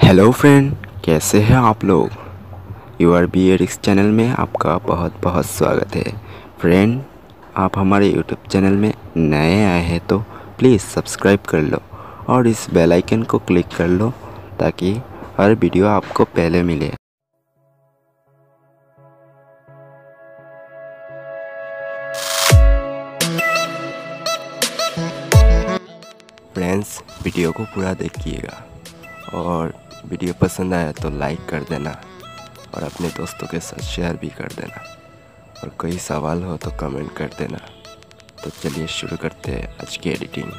Hello friend, कैसे हैं आप लोग। यूआर बी एडिक्स चैनल में आपका बहुत बहुत स्वागत है। फ्रेंड, आप हमारे यूट्यूब चैनल में नए आए हैं तो प्लीज़ सब्सक्राइब कर लो और इस बेल आइकन को क्लिक कर लो ताकि हर वीडियो आपको पहले मिले। फ्रेंड्स, वीडियो को पूरा देखिएगा और वीडियो पसंद आया तो लाइक कर देना और अपने दोस्तों के साथ शेयर भी कर देना और कोई सवाल हो तो कमेंट कर देना। तो चलिए शुरू करते हैं आज की एडिटिंग।